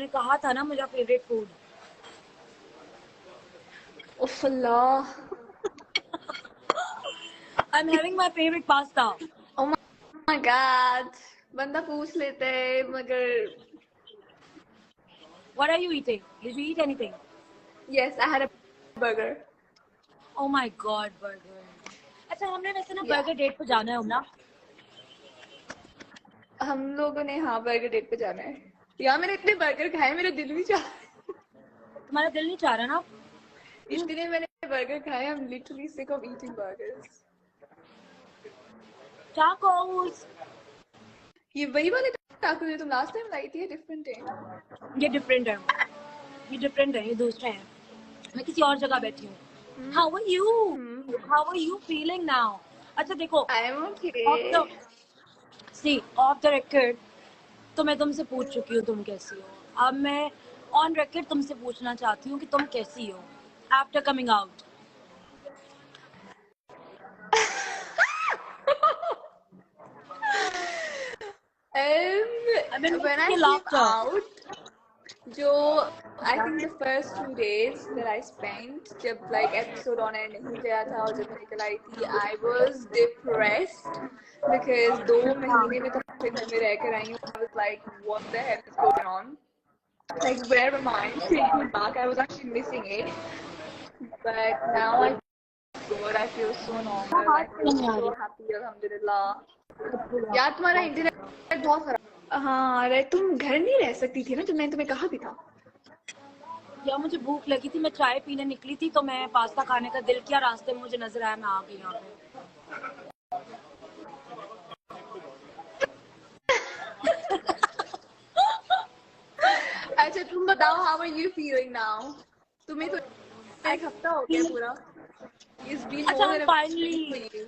मैंने कहा था ना मेरा फेवरेट फूड। उफ अल्लाह। I am having my favourite pasta. Oh my god, बंदा पूछ लेते हैं मगर what are you eating? Did you eat anything? Yes I had a burger. Oh my god, burger. अच्छा, हमने वैसे ना या बर्गर डेट पे जाना है ना? हम लोगों ने हाँ बर्गर डेट पे जाना है। यार मैंने इतने बर्गर खाए मेरा दिल भी चाह तुम्हारा दिल नहीं चाह रहा ना? इतने मैंने बर्गर खाए, आई am literally sick of eating burgers. Tacos. ये वही वाले टाको जो तुम लास्ट टाइम लाई थी, डिफरेंट है? ये डिफरेंट है, ये डिफरेंट है, ये दूसरे हैं। मैं किसी और जगह बैठी हूँ। How are you? How are you feeling now? अच्छा देखो, I am off okay. The off the record तो मैं तुमसे पूछ चुकी हूँ तुम कैसी हो। अब मैं ऑन रिकॉर्ड तुमसे पूछना चाहती हूँ कि तुम कैसी हो after coming out. I mean When I के came लाफ्टर। out, जो I think the first 2 days that I spent जब like episode on air नहीं गया था और जब मैं निकल आई थी, I was depressed because 2 महीने में तो मैं घर में रह कर आई हूँ. I was like, what the hell is going on? Like where my mind came back, I was actually missing it. But now I feel good. I feel so normal. I feel so happy. Alhamdulillah. यार तुम्हारा internet बहुत खराब. हाँ अरे तुम घर नहीं रह सकती थी ना जब मैंने तुम्हें कहा भी था. या मुझे भूख लगी थी, मैं चाय पीने निकली थी तो मैं पास्ता खाने का दिल किया, रास्ते में मुझे नजर आया, मैं आ गई यहाँ पे। अच्छा तुम बताओ, how are you feeling now? तुम्हें तो एक हफ्ता हो गया पूरा. It's been अच्छा, more I'm than a week for finally you.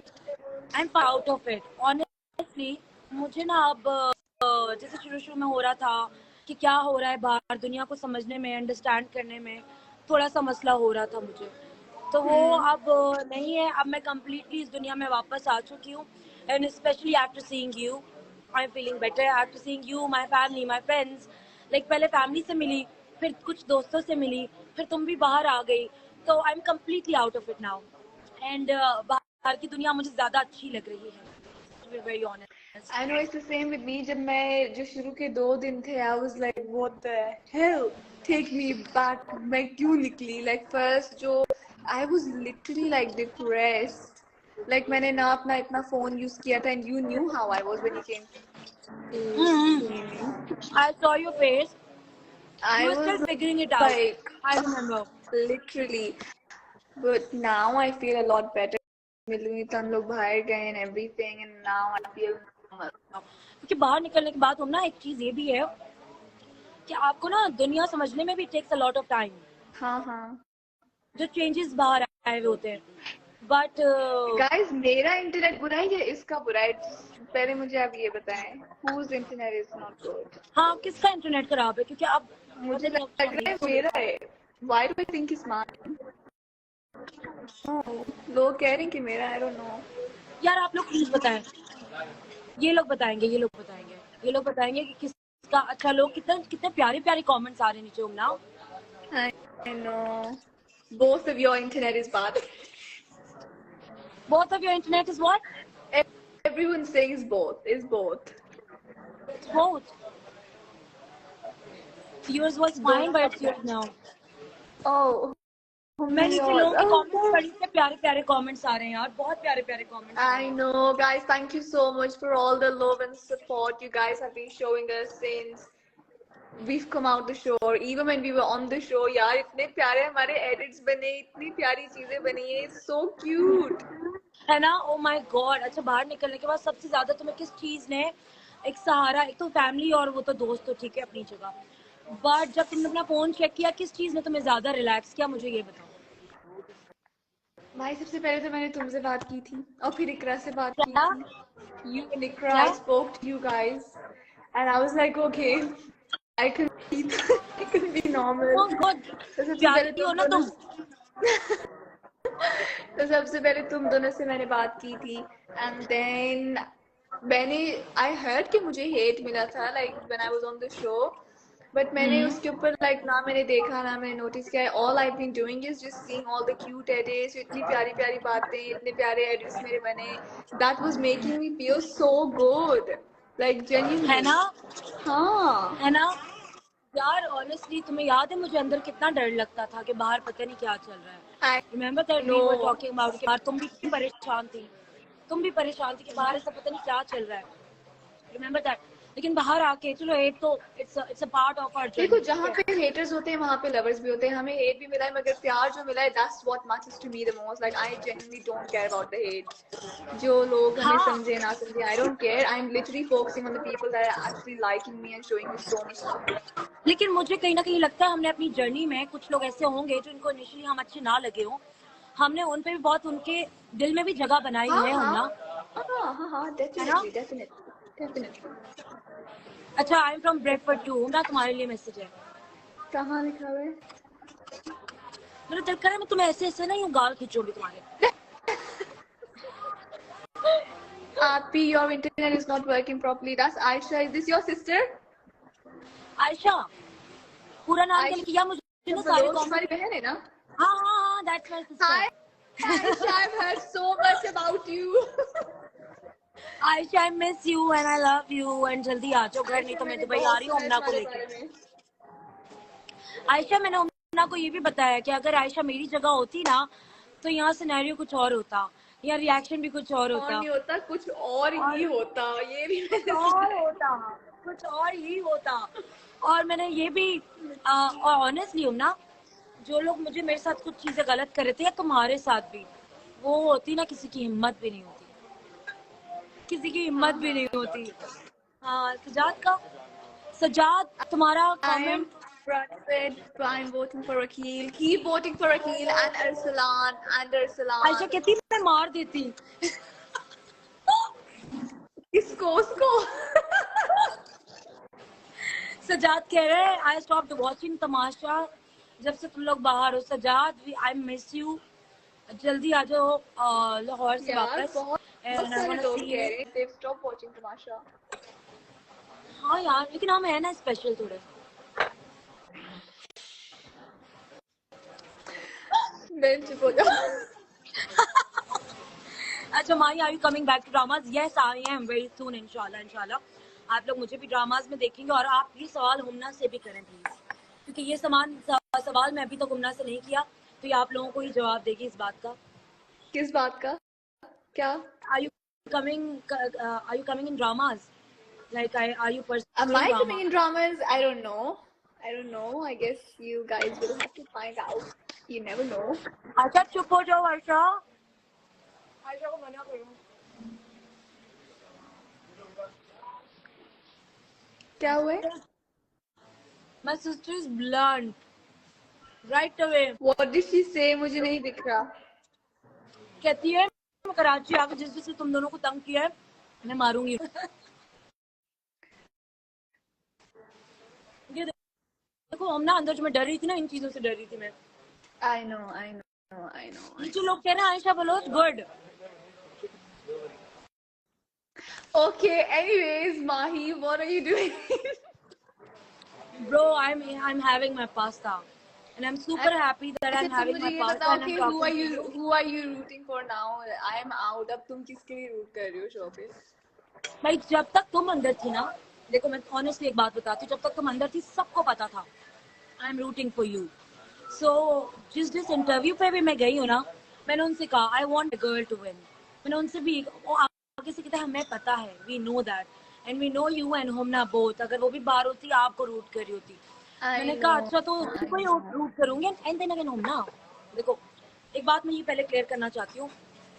I'm out of it. Honestly, मुझे ना अब जैसे शुरू शुरू में हो रहा था कि क्या हो रहा है बाहर दुनिया को समझने में, अंडरस्टैंड करने में थोड़ा सा मसला हो रहा था मुझे, तो वो अब नहीं है। अब मैं कम्प्लीटली इस दुनिया में वापस आ चुकी हूँ, and specially after seeing you I am feeling better. After seeing you, my family, my friends, like पहले फैमिली से मिली, फिर कुछ दोस्तों से मिली, फिर तुम भी बाहर आ गई, तो I am completely out of it now. And बाहर की दुनिया मुझे ज्यादा अच्छी लग रही है, to be very honest. I know it's the same with me. जब मैं जो शुरू के 2 दिन थे, I was like, what the hell? Take me back. मैं क्यों निकली? Like first जो I was literally like depressed. Like मैंने ना अपना इतना phone use किया था, and you knew how I was when you came to see me. I saw your face. You I were still was figuring it out. like, I remember. literally. But now I feel a lot better. मिलूंगी तो हम लोग बाहर गए and everything, and now I feel normal. क्योंकि बाहर निकलने के बाद हम ना, एक चीज ये भी है कि आपको ना दुनिया समझने में भी takes a lot of time. हाँ हाँ. जो चेंजेस बाहर आए हुए होते हैं, बट गाइस मेरा इंटरनेट बुरा है या इसका बुरा है? पहले मुझे आप ये बताएं, whose internet is not good? हाँ, किसका इंटरनेट खराब है? क्योंकि अब मुझे पता लग रहा है मेरा है. Why do I think it's mine? लोग कह रहे हैं कि मेरा, I don't know. यार आप लोग प्लीज बताएं, ये लोग बताएंगे, ये लोग बताएंगे, ये लोग बताएंगे कि किसका अच्छा। लोग कितने कितने प्यारे प्यारे कमेंट्स आ रहे हैं नीचे उमना। I know. Both of your internet is bad. Both of your internet is what? Everyone says both. Is both. It's both. Yours was fine, but it's yours now. Oh. मैं नीचे लोगों के Oh, कमेंट्स पढ़ी, इतने प्यारे प्यारे comments आ रहे हैं यार, बहुत प्यारे प्यारे कमेंट्स आ रहे I हैं। know, guys. Thank you so much for all the love and support you guys have been showing us since we've come out the show, or even when we were on the show. यार इतने प्यारे हमारे edits बने, इतनी प्यारी चीजें बनी है. It's so cute. है ना? Oh my God. अच्छा, बाहर निकलने के बाद सबसे ज्यादा तुम्हें किस चीज ने एक सहारा, एक तो फैमिली और वो तो दोस्त तो ठीक है अपनी जगह, बट जब तुमने अपना फोन चेक किया, किस चीज ने तुम्हें ज्यादा रिलैक्स किया, मुझे ये बताओ। भाई सबसे पहले तो मैंने तुमसे बात की थी और फिर इकरा से बात की क्या? थी. You and Ikra, क्या? I spoke to you guys, and I was like, okay, I can be, I can be normal. Oh God, तो सबसे पहले प्यारी हो तुम ना दोनों तुम। तो सबसे पहले तुम दोनों से मैंने बात की थी, and then मैंने I heard कि मुझे hate मिला था like when I was on the show, but मैंने उसके ऊपर लाइक ना मैंने देखा ना मैंने नोटिस किया. All I been doing is just seeing all the cute edits, इतनी प्यारी प्यारी बातें, इतने प्यारे एडिट्स मेरे बने. That was making me feel so good, like है जेन्युइनली. ना, हाँ. है ना यार. ऑनेस्टली तुम्हें याद है मुझे अंदर कितना डर लगता था कि बाहर पता नहीं क्या चल रहा है. I remember that we were no. Talking about कि बाहर तुम भी परेशान थी कि बाहर ऐसा पता नहीं क्या चल रहा है. Remember that. लेकिन बाहर आके चलो हेट तो it's a part of our देखो, जर्नी. जहाँ पे हेटर्स होते हैं वहाँ पे लवर्स भी होते हैं. हमें हेट भी मिला है मगर प्यार जो मिला है, that's what matters to me the most. Like I genuinely don't care about the hate. जो लोग हमें हाँ, समझे ना समझे, I don't care. I am literally focusing on the people that are actually liking me and showing me so much love. लेकिन मुझे कहीं ना कहीं लगता है हमने अपनी जर्नी में कुछ लोग ऐसे होंगे जो इनको इनिशियली हम अच्छे ना लगे हों. हमने उन पे भी बहुत उनके दिल में भी जगह बनाई हाँ है हम हाँ ना. हाँ हाँ हाँ, है ना. Definitely definitely definitely. अच्छा, I am from Bradford too ना. तुम्हारे लिए मैसेज है. कहाँ लिखा हुआ है? मेरा दिल कर रहा है मैं तुम्हें ऐसे ऐसे ना यूं गाल खींचूंगी तुम्हारे. Api, your internet is not working properly. That's Aisha. Is this your sister? Ayesha, पूरा नाम क्या Aisha लिखा मुझे ना सारे Baloch, कमेंट. तुम्हारी बहन है ना? हाँ हाँ हाँ, that's my Hi, sister. Aisha. I've heard so much about you. Ayesha, I miss you and I love you and जल्दी आ जाओ घर, नहीं आयशा, तो मैं मैंने दुबई आ बहुत रही हूँ सुना है उमना को तुम्हारे लेके. बारे में. आयशा, मैंने उमना को ये भी बताया कि अगर आयशा मेरी जगह होती ना तो यहाँ सिनेरियो कुछ और होता, यहाँ रिएक्शन भी कुछ और और होता. नहीं होता, कुछ और और ही होता. ये भी कुछ मैंने सुना और है. होता, कुछ और ही होता. और मैंने ये भी और ऑनेस्टली हूँ ना, जो लोग मुझे मेरे साथ कुछ चीजें गलत कर रहे थे या तुम्हारे साथ भी, वो होती ना किसी की हिम्मत भी नहीं होती, किसी की हिम्मत हाँ भी नहीं हाँ. होती. हाँ, सजाद तुम्हारा I am comment. front. I'm voting for Akil. Keep voting for Akil and Arsalan and Ayesha Arsalan. कहती मैं मार देती. किसको? उसको. सजाद कह रहे हैं आई स्टॉप्ड वॉचिंग तमाशा जब से तुम लोग बाहर हो. Sajad, I miss you. जल्दी आ जाओ लाहौर से यार वापस. बहुत एंड आई सारे वांट टू लोग सी कह यू. रहे हैं they've stopped watching तमाशा. हाँ यार, लेकिन हम है ना स्पेशल थोड़े. मैं चुप हो जाओ. अच्छा Mahi, are you coming back to dramas? Yes I am, very soon इंशाल्लाह. इंशाल्लाह आप लोग मुझे भी ड्रामाज में देखेंगे. और आप ये सवाल हुमना से भी करें प्लीज, क्योंकि ये सवाल मैं अभी तक हुमना से नहीं किया, तो ये आप लोगों को ही जवाब देगी इस बात का. किस बात का? क्या? Are you coming in dramas? Like, are you Am pursuing I drama? coming in dramas? I don't know. I don't know. I guess you guys will have to find out. You never know. Ayesha चुप हो जाओ. आयशा, आयशा को मना करो. क्या हुआ है? My sister is blunt right away. What did she say? मुझे नहीं दिख रहा. कहती है मैं कराची आके जिस जिससे तुम दोनों को तंग किया है मैं मारूंगी. ये देखो हम ना, अंदर जो मैं डर रही थी ना, इन चीजों से डर रही थी मैं. I know. I know. I know. ये जो लोग कह रहे हैं Ayesha Baloch good. Okay. Anyways, Mahi, what are you doing? Bro, I'm having my pasta and I'm super happy that अच्छा I'm तुम having मुझे my ये pasta बताओ and कि I'm talking to you. who are you rooting for now? I am out. अब तुम किसके लिए root कर रही हो शो पे? भाई जब तक तुम अंदर थी ना, देखो मैं ऑनेस्टली एक बात बताती हूँ, जब तक तुम अंदर थी सबको पता था I am rooting for you. So जिस इंटरव्यू पे भी मैं गई हूँ ना, मैंने उनसे कहा I want a girl to win. मैंने उनसे भी वो आगे से कहता है हमें पता है, we know that and we know you and Humna both. अगर वो भी बाहर होती आपको रूट कर रही होती. मैंने कहा अच्छा तो उसको ही रूट करूंगी. एंड देन अगेन हुमना, देखो एक बात मैं ये पहले क्लियर करना चाहती हूँ.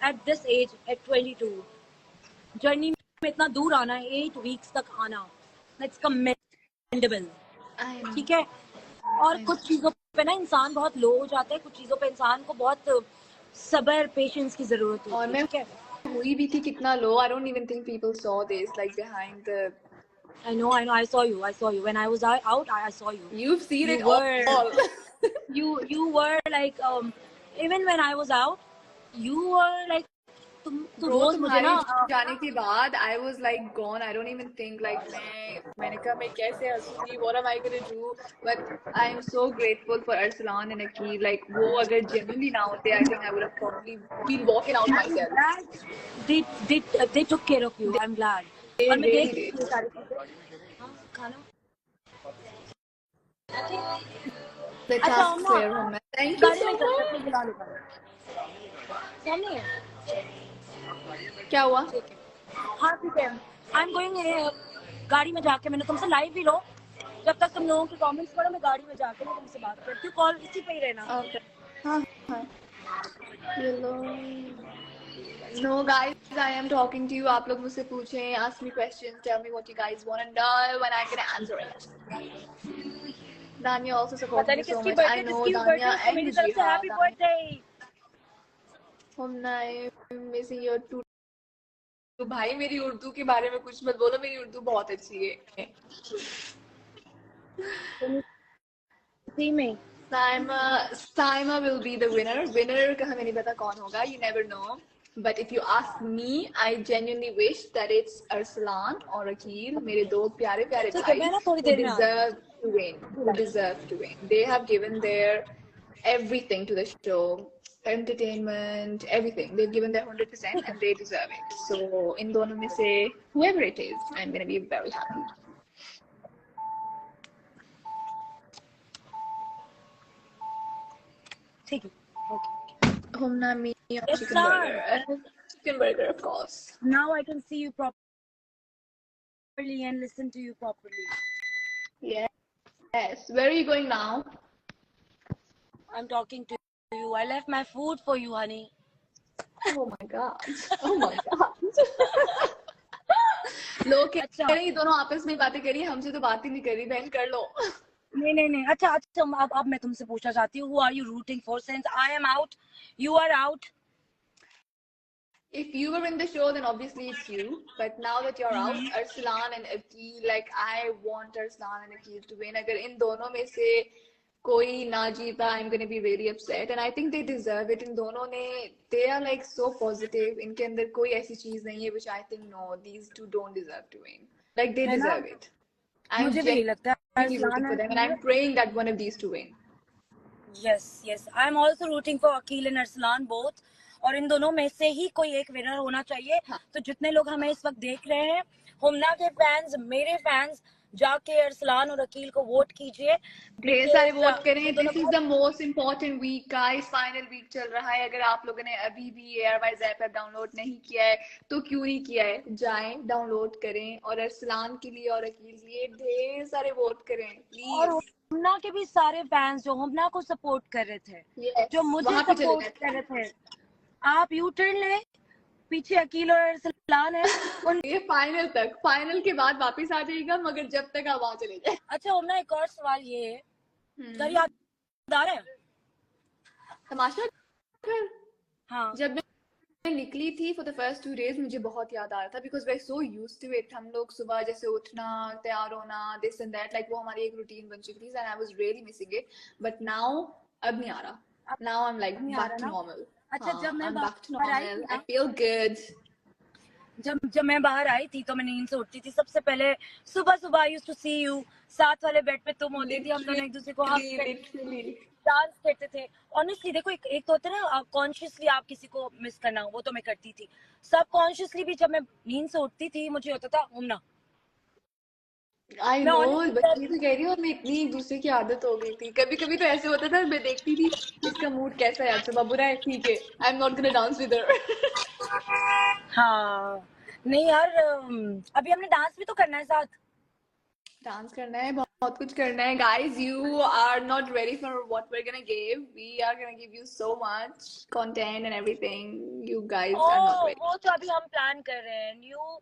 At this age, at 22, journey में इतना दूर आना, 8 वीक्स तक आना, दैट्स कमेंडेबल. ठीक है. और कुछ चीजों पे ना इंसान बहुत लो हो जाता है, कुछ चीजों पे इंसान को बहुत सब्र पेशेंस की जरूरत और होती है. मैं ठीक है. हुई भी थी कितना लो. I don't even think people saw this like behind the. I know, I saw you when I was out. I saw you. You've seen You it were all. you were like even when I was out, you were like तुम Bro, रोज मुझे ना तुम्हारे जाने के बाद I was like gone. I don't even think like मैंने कहा मैं कैसे हंसूंगी, what am I gonna do? But I am so grateful for Arsalan and Akil. Like वो अगर genuinely ना होते, I think I would have probably been walking out myself. they took care of you. I'm glad. They और मैं really देख did. ये सारी चीजें। हाँ, खाना The अच्छा हम task ना clear home. Thank you गाड़ी so में चलते हैं, much. फिर बुला लेगा सामने है। क्या हुआ? ठीक है, हाँ ठीक है। आई एम गोइंग, गाड़ी में जाके मैंने तुमसे लाइव ही लो, जब तक तुम लोगों के कमेंट्स पढ़ो मैं गाड़ी में जाके मैं तुमसे बात करती हूँ, कॉल इसी पे ही रहना। Okay. हाँ हाँ. Hello. No guys, I am talking to you. आप लोग मुझसे पूछें, ask me questions, tell me what you guys want to know, and I'm gonna answer it. Danya also पता supporting नहीं you so किसकी much. I बर्थडे know जिसकी birthday Danya उसको and मेरी तरफ से happy Jihad. Birthday. I'm missing your two. तो भाई मेरी उर्दू के बारे में कुछ मत बोलो, मेरी उर्दू बहुत अच्छी है। सी में Saima will be the winner. Winner का हमें नहीं पता कौन होगा. You never know. But if you ask me, I genuinely wish that it's Arsalan or Akil, मेरे दो प्यारे प्यारे ठीक है, मैं भाई, ना थोड़ी who देर में आ रही deserve to win. Who deserve to win. They have given their everything to the show. Entertainment, everything. They've given their 100% ठीक है। and they deserve it. So इन दोनों में से whoever it is, I'm gonna be very happy. ठीक है, okay. Homna me or Yes, chicken sir. burger. Chicken burger, of course. Now I can see you properly and listen to you properly. Yes. Where are you going now? I'm talking to you. I left my food for you, honey. Oh my god. Oh my god. लोग कह अच्छा रहे हैं ये दोनों आपस में बातें करिए, हमसे तो बात ही नहीं कर रही, बहन कर लो। नहीं अच्छा अब मैं तुमसे पूछना चाहती हूँ, who are you rooting for? Since I am out, you are out. If you were in the show, then obviously it's you. But now that you're out, Arsalan and Akil, like I want Arsalan and Akil to win. अगर इन दोनों में से कोई ना जीता, I'm gonna be really upset. And I think they deserve it. इन दोनों ने, they are like so positive. इनके अंदर कोई ऐसी चीज नहीं है which I think no, these two don't deserve to win. Like they है ना, deserve it. I'm मुझे भी यही लगता है genuinely rooting Arsalan for them, and I'm praying that one of these two win. yes I am also rooting for Akil and Arslan both, और इन दोनों में से ही कोई एक विनर होना चाहिए। हाँ. तो जितने लोग हमें इस वक्त देख रहे हैं, हुमना के फैंस, मेरे फैंस, जाके अरसलान और अकील को वोट कीजिए। ढेर सारे वोट ये करें. दोनों this is the most important week guys. Final week चल रहा है. अगर आप लोगों ने अभी भी एयरवाइज ऐप डाउनलोड नहीं किया है तो क्यों नहीं किया है, जाएं डाउनलोड करें और अरसलान के लिए और अकील के लिए ढेर सारे वोट करें और प्लीज. हुमना के भी सारे फैंस जो हुमना को सपोर्ट कर रहे थे, yes, जो मुझे वहां पे चले सपोर्ट कर रहे थे, आप यू टर्न ले, पीछे अकील और अरसलान है उन। ये फाइनल तक, फाइनल के बाद वापस आ जाएगा, मगर जब तक आप वहां चले जाए. अच्छा हुमना, एक और सवाल ये है, घर याद आ रहा है? तमाशा घर. हाँ, जब मैं निकली थी फॉर द फर्स्ट 2 days, मुझे बहुत याद आ रहा था because we so used to it. हम लोग सुबह जैसे उठना, तैयार होना, दिस एंड दैट, लाइक वो हमारी एक रूटीन बन चुकी थी and I was really missing it. But now अब नहीं आ रहा. Now I am like back to normal. अच्छा जब मैं बैक टू बाहर आई नॉर्मल. थी आई ना, फील गुड. जब मैं बाहर आई थी तो मैं नींद से उठती थी, सबसे पहले सुबह I used to see you, साथ वाले बेड पे तुम होती थी, हम दोनों एक दूसरे को लिटरली डांस करते थे। ऑनेस्टली देखो, एक तो होता है ना कॉन्शियसली आप किसी को मिस करना, वो तो मैं करती थी। सब कॉन्शियसली भी जब मैं नींद से उठती थी मुझे होता था घूमना। आई मैं नो. honestly बच्ची तो कह रही हूँ, हमें इतनी एक दूसरे की आदत हो गई थी. कभी कभी तो ऐसे होता था, मैं देखती थी इसका मूड कैसा है आज, सुबह बुरा है, ठीक है, आई am not gonna dance with her. हाँ नहीं यार, अभी हमने डांस भी तो करना है साथ। डांस करना है, बहुत कुछ करना है. Guys, you are not ready for what we are gonna give. We are gonna give you so much content and everything. You guys are not ready. वो तो अभी हम प्लान कर रहे हैं, यू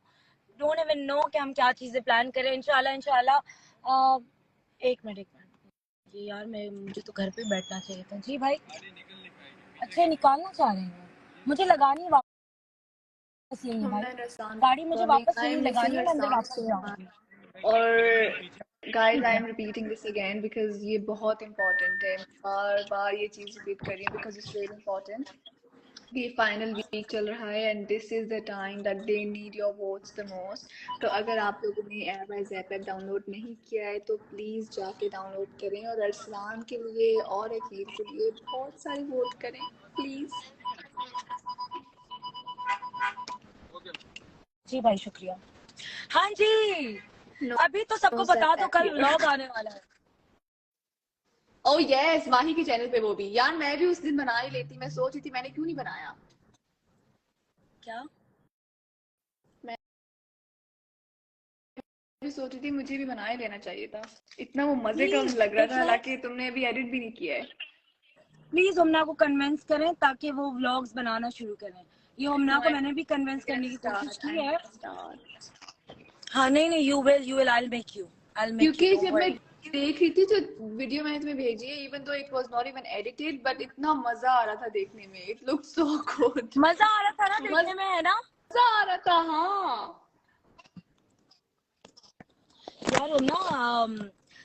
डोंट इवन नो कि हम क्या चीजें प्लान कर रहे हैं। इंशाल्लाह एक मिनट ये यार, मुझे तो घर पे बैठना चाहिए था। जी भाई, अच्छा निकालना चाह रहे हैं, मुझे लगानी है वापस यही भाई, गाड़ी मुझे वापस यही लगानी है, मैं अंदर वापस जाऊंगी। और guys, I am repeating this again because ये बहुत इंपॉर्टेंट है. बार बार ये चीज रिपीट कर रही हूँ बिकॉज इट्स वेरी इंपॉर्टेंट. ये फाइनल वीक चल रहा है and this is the time that they need your votes the most. तो अगर आप लोगों ने air by zap app download नहीं किया है तो प्लीज़ जाके डाउनलोड करें और अरसलान के लिए और अकील के लिए बहुत सारे वोट करें प्लीज़। जी भाई शुक्रिया। हाँ जी, नो अभी तो सबको बता दो कल व्लॉग आने वाला है। ओह यस, माही के चैनल पे वो भी। यार मैं भी उस दिन बना ही लेती, मैं सोच रही थी मैंने क्यों नहीं बनाया। क्या मैं भी सोच रही थी मुझे भी बना ही लेना चाहिए था, इतना वो मजे का प्लीज लग रहा था, देखिए, हालांकि तुमने अभी एडिट भी नहीं किया है। प्लीज हमना को कन्विंस करें ताकि वो व्लॉग्स बनाना शुरू करें। ये हमना को मैंने भी कन्विंस करने की कोशिश की है। हाँ नहीं, you will I will make you, क्योंकि डोंट जब मैं वरी। देख रही थी जो वीडियो मैंने तुम्हें भेजी है, even though it was not even edited, but इतना मजा आ रहा था देखने में, इट लुक सो गुड। मजा आ रहा था ना देखने में, है ना? मजा आ रहा था। हाँ यार हमना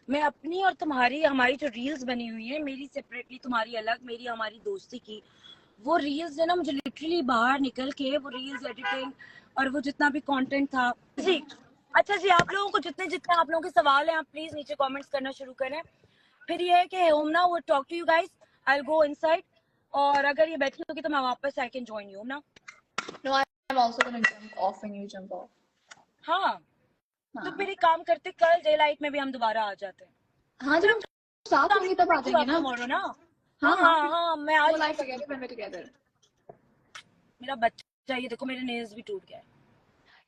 मैं अपनी और तुम्हारी, हमारी जो रील्स बनी हुई है, मेरी सेपरेटली, तुम्हारी अलग, मेरी हमारी दोस्ती की, वो रील्स है ना, मुझे लिटरली बाहर निकल के वो रील्स एडिटिंग और वो जितना भी कंटेंट था जी। अच्छा जी, आप लोगों को जितने जितने आप लोगों के सवाल हैं, आप प्लीज नीचे कमेंट्स करना शुरू करें। फिर ये है कि होमना वो talk to you guys, I will go inside, और अगर ये बैठी होगी तो मैं वापस आई कैन जॉइन यू ना। No I am also gonna jump off when you jump off. हाँ तो हाँ फिर एक काम करते, कल डे लाइट में भी हम दोबारा आ जाते हैं। हाँ, जब हम साथ होंगे तब आ जाएंगे ना। टुमारो ना। हाँ हाँ हाँ, हाँ हाँ, मैं वो आज life together when we together. मेरा बच्चा, ये देखो मेरे नेल्स भी टूट गए।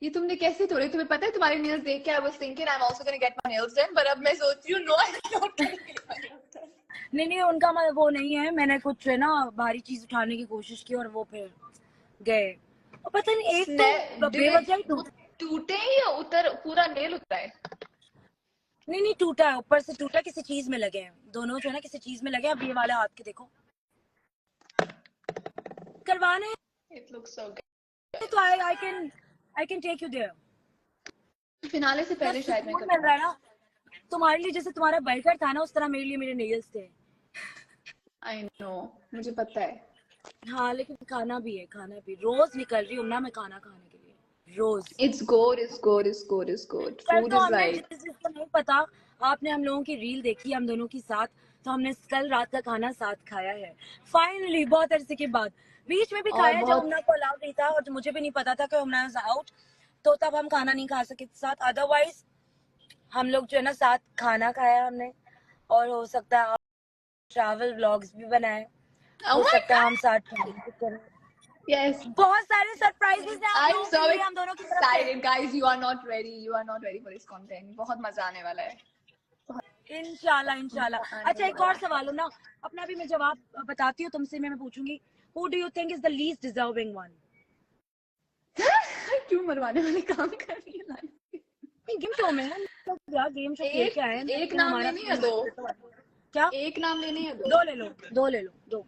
ये तुमने कैसे तोड़े? तुम्हें पता है तुम्हारे नेल्स देख के I was thinking I am also gonna get my nails done, पर अब मैं सोच रही हूं no I am not gonna get my nails done. नहीं नहीं, उनका वो नहीं है, मैंने कुछ है ना भारी चीज उठाने की कोशिश की और वो फिर गए, और पता नहीं एक तो बेवजह ही वो टूटे या उतर पूरा नेल उतरा है? नहीं नहीं, टूटा है, ऊपर से टूटा, किसी चीज में लगे हैं दोनों जो है ना, किसी चीज में लगे हैं। अब ये वाले हाथ के देखो करवाने हैं, इट लुक्स सो तो I can take you there. Good. Finale से पहले शायद मैं सुकून मिल करवाऊं। रहा है ना तुम्हारे लिए, जैसे तुम्हारा बर्गर था ना, उस तरह मेरे लिए मेरे नेल्स थे। आई नो, मुझे पता है। हाँ लेकिन खाना भी है, खाना भी रोज निकल रही हूँ ना मैं खाना खाने के लिए, रोज। It's good, it's good, it's good, it's good. कल फूड तो इज हमने, लाइक जिसको नहीं पता, आपने हम लोगों की रील देखी हम दोनों की साथ, तो हमने कल रात का खाना साथ खाया है फाइनली, बहुत अरसे के बाद। बीच में भी और खाया है जब बहुत। हमना को अलाउड नहीं था और मुझे भी नहीं पता था कि हमना इज आउट, तो तब हम खाना नहीं खा सके साथ, अदरवाइज हम लोग जो है ना साथ खाना खाया हमने। और हो सकता है ट्रैवल व्लॉग्स भी बनाए, Oh हो my सकता है हम साथ travel भी करें। yes, बहुत सारे सरप्राइजेस हैं आप I'm लोगों so के लिए हम दोनों की तरफ से। excited guys, you are not ready, you are not ready for this content। बहुत मजा आने वाला है, इंशाल्लाह इंशाल्लाह। मजा आने अच्छा एक वाला और सवाल हो ना, अपना भी मैं जवाब बताती हूँ तुमसे, मैं पूछूंगी, who do you think is the least deserving one? है। क्यों मरवाने वाले काम कर रही है लाइफ में? गेम शो में हम लोग यार गेम शो खेल के आए हैं, एक लेकिन नाम हमारा लेने या दो? क्या, एक नाम लेने या दो? दो ले लो, दो ले लो, दो।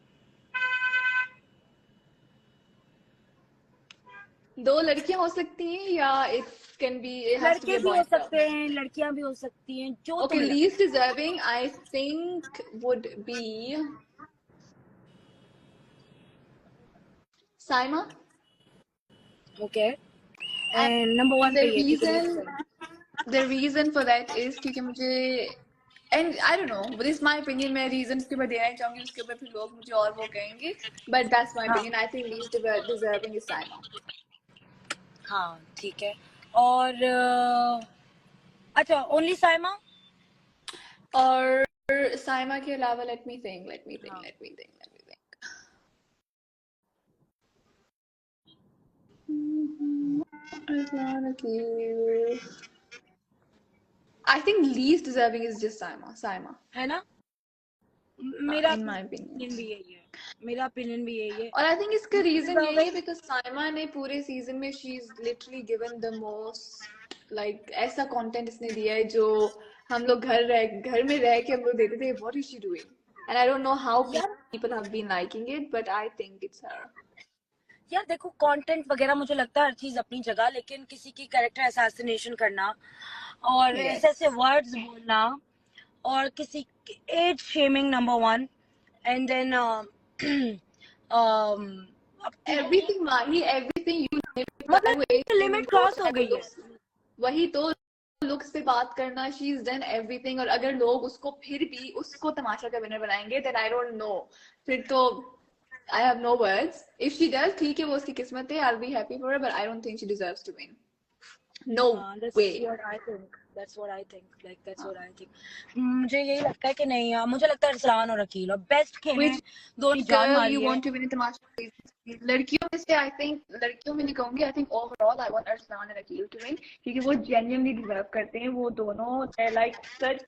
दो लड़कियां हो सकती हैं या it can be, it has to be लड़के अ भी बॉय हो एंड सकते गर्ल? हैं, लड़कियां भी हो सकती हैं, जो ओके, तुम्हें लीस्ट लगता deserving I think would be Saima. है। Okay, and number one the पे ये थी रीजन, तुम्हें। The reason for that is क्योंकि मुझे, and I don't know, this my opinion, मैं रीजन उसके ऊपर देना ही चाहूंगी, उसके ऊपर फिर लोग मुझे और वो कहेंगे, बट दैट्स माय हाँ opinion. I think least deserving is Saima. हाँ ठीक है, और अच्छा ओनली साइमा। और साइमा के अलावा let me think, let me think, हाँ let me think, let me think. I think least deserving is just Saima, Saima. है ना, मेरा इन माय ओपिनियन। ओपिनियन भी यही है, मेरा ओपिनियन भी यही है। और आई थिंक इसका रीजन यही है डिजर्विंग, बिकॉज साइमा ने पूरे सीजन में she is literally given the most, like ऐसा कंटेंट इसने दिया है जो हम लोग घर में रह के हम लोग देते थे, what is she doing, and I don't know how यार people have been liking it, but I think it's her. यार देखो कंटेंट वगैरह मुझे लगता है हर चीज अपनी जगह, लेकिन किसी की कैरेक्टर असैसिनेशन करना और ऐसे यस। ऐसे वर्ड्स बोलना, और किसी age shaming number one, and then everything Mahi, everything you मतलब लिमिट क्रॉस हो गई है। वही तो, लुक्स पे बात करना, शी इज डन एवरीथिंग, और अगर लोग उसको फिर भी उसको तमाशा का विनर बनाएंगे, देन आई डोंट नो, फिर तो I have no words. If she does, ठीक है, वो उसकी किस्मत है, I will be happy for her, but I don't think she deserves to win, no way. That's what I think. Like that's what I think. मुझे यही लगता है कि नहीं यार, मुझे लगता है अरसलान और अकील और बेस्ट खेले, Which दोनों की जान girl मारी you है। want to win in तमाशा? लड़कियों में से आई थिंक, लड़कियों में नहीं कहूंगी, I think overall I want Arsalan और अकील टू विन, क्योंकि वो जेन्युइनली डिजर्व करते हैं, वो दोनों, they like such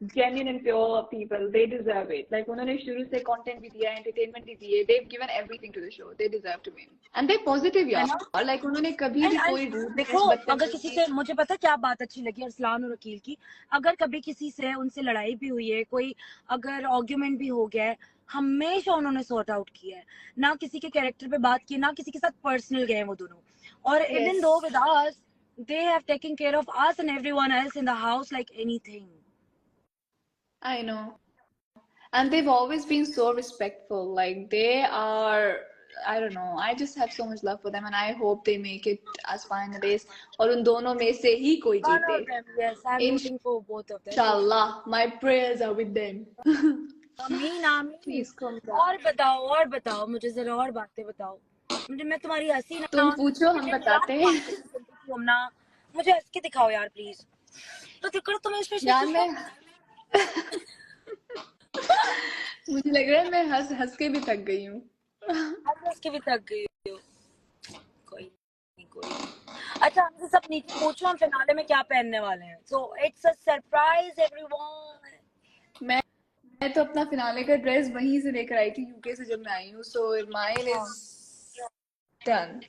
genuine and pure people, they deserve it, like उन्होंने शुरू से content भी दिया, entertainment भी दिए, they've given everything to the show, they deserve to win, and they're positive है यार, ना? और like उन्होंने कभी भी कोई देखो, rudeness, अगर किसी से, मुझे पता है क्या बात अच्छी लगी अरसलान और अकील की, अगर कभी किसी से उनसे लड़ाई भी हुई है, कोई अगर आर्ग्यूमेंट भी हो गया है, हमेशा उन्होंने सॉर्ट आउट किया है, ना किसी के कैरेक्टर पे बात की, ना किसी के साथ पर्सनल गए वो दोनों, और even though with us they have taken care of us and everyone else in the house like anything. I know. And they've always been so respectful. Like they are, I don't know. I just have so much love for them, and I hope they make it as finalists. और उन दोनों में से ही कोई One जीते। of them, yes, I'm rooting for both of them. Inshallah, my prayers are with them. आमीन आमीन। Please come back. और बताओ मुझे जरा और बातें बताओ। मुझे, मैं तुम्हारी हंसी ना, तुम पूछो, हम बताते हैं। तुम ना मुझे हंस के दिखाओ यार प्लीज। तो दिक्कत तुम्हें इसमें यार मैं मुझे लग रहा है मैं हंस हंस के भी थक गई हूँ। हंस के भी थक गई हो। कोई नहीं। अच्छा, हमसे सब नीचे पूछो हम फिनाले में क्या पहनने वाले हैं। So it's a surprise everyone. मैं तो अपना फिनाले का ड्रेस वहीं से लेकर आई थी, यूके से जब मैं आई हूँ, सो माइन इज डन।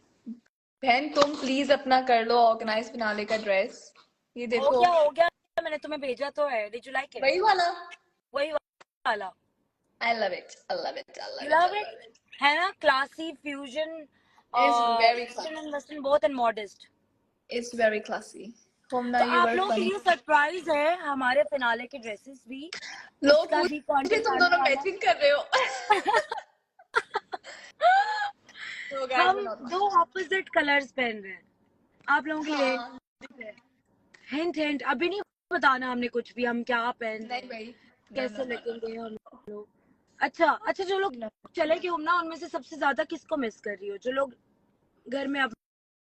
बहन तुम प्लीज अपना कर लो ऑर्गेनाइज फिनाले का ड्रेस। ये देखो हो गया, मैंने तुम्हें भेजा तो है। Did you like it? वही वाला I love it, I love it, I love it. है ना, classy fusion, It's very classy. Western and western both and modest. It's very classy. तो आप लोगों के लिए सरप्राइज है हमारे फिनाले के ड्रेसेस भी। लोग पूछ रहे तुम दोनों मैचिंग कर रहे हो। हम दो ऑपोजिट कलर्स पहन रहे हैं। आप लोगों के लिए हिंट अभी नहीं बताना हमने कुछ भी, हम क्या पहन रहे हैं, कैसे लगेंगे हम लोग। अच्छा जो लोग चले गए हो ना, उनमें से सबसे ज्यादा किसको मिस कर रही हो? जो लोग घर में अब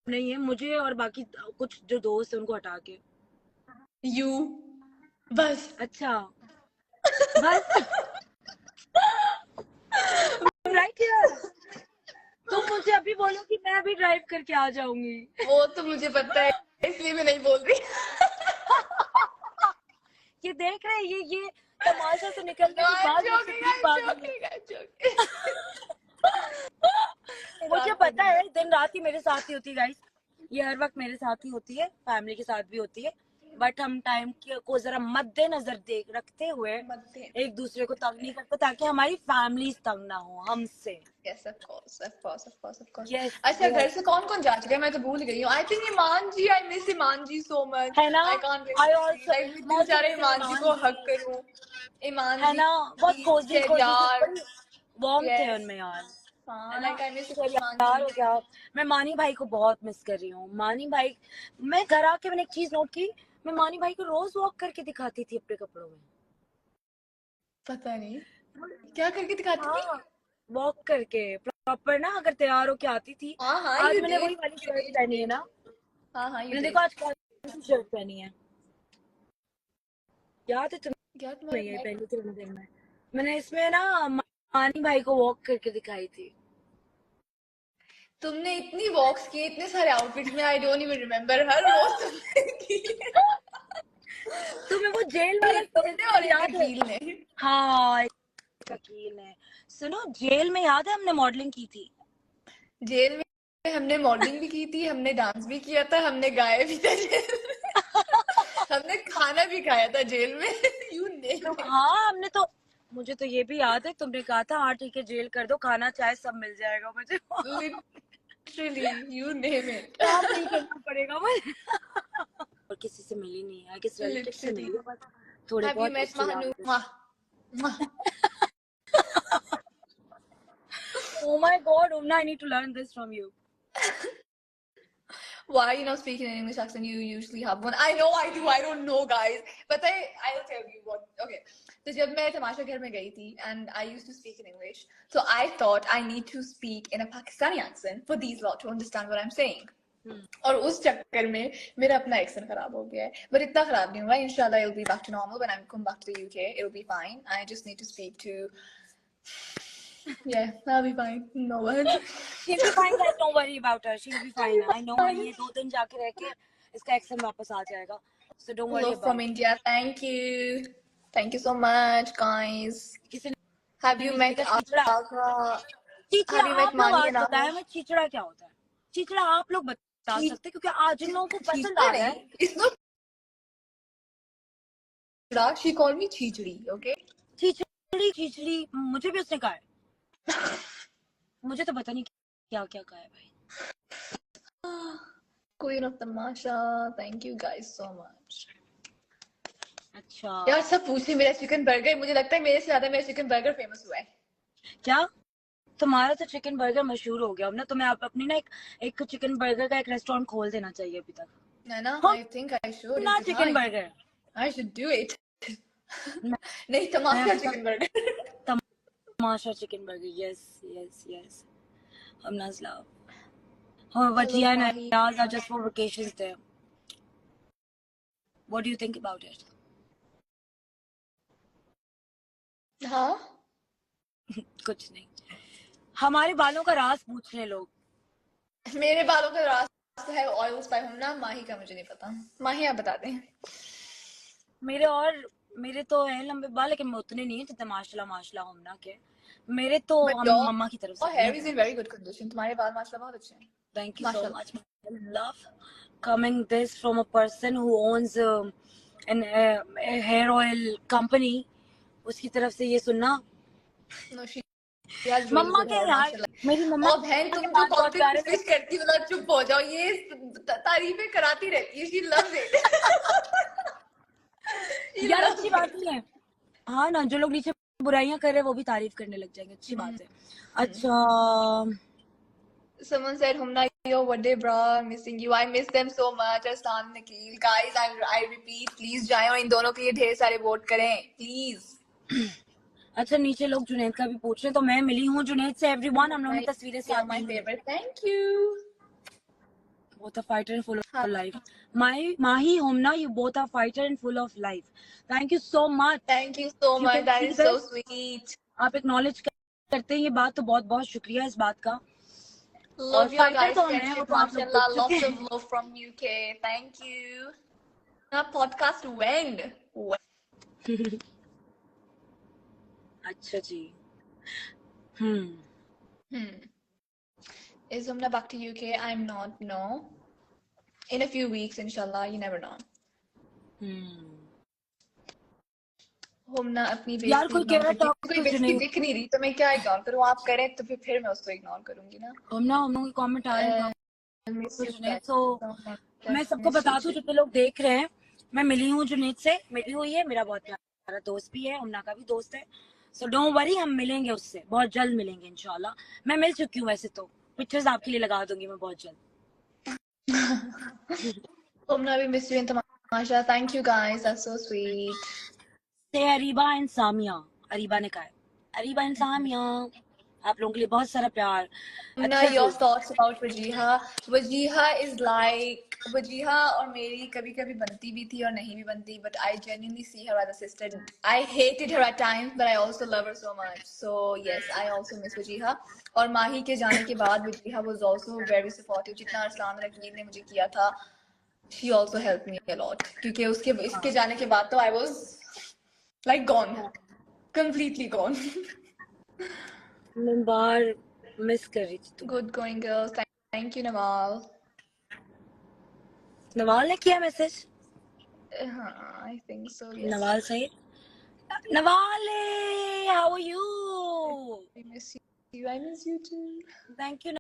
नहीं है, मुझे और बाकी कुछ जो दोस्त है उनको हटा के। यू बस। अच्छा बस राइट यार, तुम मुझे अभी बोलो कि मैं अभी ड्राइव करके आ जाऊंगी। वो तो मुझे पता है, इसलिए मैं नहीं बोल रही। ये देख रहे हैं, ये तमाशा से निकलने के बाद मुझे पता है दिन रात ही मेरे साथ ही होती है गाइस, ये हर वक्त मेरे साथ ही होती है, फैमिली के साथ भी होती है, बट हम टाइम को जरा मद्देनजर रखते हुए एक दूसरे को तंग नहीं करते, ताकि हमारी फैमिली तंग ना हो हमसे। Yes, of course. Yes. अच्छा, घर से कौन जा चुका है? मैं तो भूल गई हूँ। I think Iman ji, I miss Iman ji so much. है ना? I can't wait. बेचारे ईमान जी को हक करूँ। ईमान जी है ना, बहुत कोजी वार्म थे Yes. उनमें यार। Like I miss यार क्या, मैं मानी भाई को बहुत मिस कर रही हूँ। मानी भाई, मैं घर आके मैंने एक चीज नोट की, मैं मानी भाई को रोज वॉक करके दिखाती थी अपने कपड़ों में। पता नहीं क्या करके दिखाती थी। वॉक करके प्रॉपर ना, अगर तैयार होके आती थी। आज मैंने वही वाली शर्ट पहनी है ना। मैंने देखो आज कौन सी शर्ट पहनी है, याद है तुम्हें? ये पहनी थी मैंने इसमें ना, मानी भाई को वॉक करके दिखाई थी। तुमने इतनी वॉक्स की, इतने सारे आउटफिट्स में, आई डोंट इवन रिमेम्बर हर रोज तुम्हें वो जेल वाला तुमने और याद है? हाँ, वकील है। सुनो, जेल में याद है हमने मॉडलिंग की थी? जेल में हमने मॉडलिंग भी की थी, हमने डांस भी किया था, हमने गाया भी था जेल में। हमने खाना भी खाया था जेल में। You name it. हाँ, हमने तो, मुझे तो ये भी याद है तुमने कहा था हाँ ठीक है जेल कर दो, खाना चाय सब मिल जाएगा मुझे। Literally you name it. काम नहीं करना पड़ेगा मुझे। और किसी से मिली नहीं है, किसी रिलेटिव से मिली है थोड़े बहुत। Oh my God, Umna, I need to learn this from you. Why are you not speaking an English accent? You usually have one. I know I do. I don't know, guys. But I'll tell you what. Okay. So जब मैं तमाशा घर में गई थी and I used to speak in English, so I thought I need to speak in a Pakistani accent for these lot to understand what I'm saying. और उस चक्कर में मेरा अपना एक्सेंट खराब हो गया है, but इतना खराब नहीं हुआ. Inshallah, it'll be back to normal when I come back to the UK. It'll be fine. I just need to speak to. Yeah, that'll be fine. No worries. She'll be fine, guys. Don't worry about her. She'll be fine. I know. ये 2 दिन जाके रह के इसका accent वापस आ जाएगा. So don't worry Hello about from it. India. Thank you. Thank you so much, guys. किसी ने Have you met चिचड़ा Aga? चिचड़ा Have you met आप लोग Mani आज and बताएं Aga? हमें चिचड़ा क्या होता है. चिचड़ा आप लोग बता सकते हैं क्योंकि आज इन लोगों को पसंद आ रहा है. It's not. She called me Chichdi, okay? चिचड़ी मुझे भी उसने कहा है. मुझे तो पता नहीं क्या क्या कहा है भाई. Queen of Tamasha. Thank you guys so much. अच्छा यार सब पूछे मेरा चिकन बर्गर. मुझे लगता है मेरे से ज्यादा मेरा चिकन बर्गर फेमस हुआ है. क्या तुम्हारा तो चिकन बर्गर मशहूर हो गया. अब ना तुम्हें आप अपनी ना एक चिकन बर्गर का एक रेस्टोरेंट खोल देना चाहिए अभी तक. है ना? I think I should. ना chicken burger. I should do it. नहीं तमाशा चिकन बर्गर. तमाशा chicken burger. Yes. Hamna's love. Vajia and Ayaz are just for vacations there. What do you think about it? हाँ. कुछ नहीं. हमारे बालों का राज पूछ ले लोग. मेरे बालों का रास्ता है ऑयल स्पाई होना. माही का मुझे नहीं पता. माही आप बता दें. मेरे तो है लंबे बाल लेकिन मैं उतने नहीं है जितने माशाल्लाह होमना के. मेरे तो मम्मा की तरफ से. Your hair is in very good condition. तुम्हारे बाल माशाल्लाह बहुत अच्छे हैं. Thank you so much. I love coming this from a person who owns a hair oil company. उसकी तरफ से ये सुनना. No, she has really mamma good के hair, यार माशाल्लाह. मेरी मम्मा और बहन तुम तो कॉपी पेस्ट करती हो ना. चुप हो जाओ. ये तारीफें कराती रहती है. She loves it. यार अच्छी बात नहीं है. हाँ ना, जो लोग नीचे बुराइयां कर रहे हैं वो भी तारीफ करने लग जाएंगे. अच्छी बात है. अच्छा. Someone said, "Humna, yo, what day, bro? Missing you. I miss them so much." Aslan, Nikhil, guys, I repeat, please जाओ इन दोनों के लिए ढेर सारे वोट करें, please. अच्छा नीचे लोग जुनैद का भी पूछ रहे हैं तो मैं मिली हूँ जुनैद से. एवरीवन हम लोगों ने तस्वीरें साथ my favorite. Thank you. Both are fighter and full of life. Mahi, Humna, you both are fighter and full of life. Thank you so much. Thank you so much. That is so sweet. आप acknowledge करते हैं ये बात तो बहुत बहुत शुक्रिया इस बात का. Love you guys. Mashallah, lots of love from UK. Thank you. Our podcast when? अच्छा जी. Is Humna back to UK? I'm not. No. In a few weeks, inshallah. You never know. Humna अपनी यार कोई कह रहा है कोई बेइज्जती दिख नहीं रही तो मैं क्या इग्नोर करूँ. आप करें तो फिर मैं उसको इग्नोर करूंगी ना. हम लोगों के कमेंट आ रहे हैं तो मैं सबको बता दूं जितने लोग देख रहे हैं. मैं मिली हूँ जुनैद से. मिली हुई है. मेरा बहुत प्यारा दोस्त भी है. हमना का भी दोस्त है. So don't worry. हम मिलेंगे उससे बहुत जल्द मिलेंगे इंशाल्लाह. मैं मिल चुकी हूँ वैसे तो. पिक्चर्स आपके लिए लगा दूंगी मैं बहुत जल्द. Humna भी miss you in Tamasha. Thank you guys. That's so sweet. से अरीबा एंड सामिया. अरीबा ने कहा है. अरीबा एंड सामिया आप लोगों के लिए बहुत सारा प्यार. Your thoughts about Wajiha? Wajiha is like Wajiha और मेरी कभी कभी बनती भी थी और नहीं भी बनती. But I genuinely see her as a sister. I hated her at times, but I also love her so much. So yes, I also miss Wajiha. और माही के जाने के बाद Wajiha was also very supportive. जितना अरसलान रकीब ने मुझे किया था, she also helped me a lot. क्योंकि इसके जाने के बाद तो I was like gone, completely gone. मैं बाहर मिस कर रही थी. Good going girls. Thank you Nawal. Nawal ने किया message. I think so. Yes. Nawal सही. Nawale, how are you? I miss you. I miss you too. Thank you.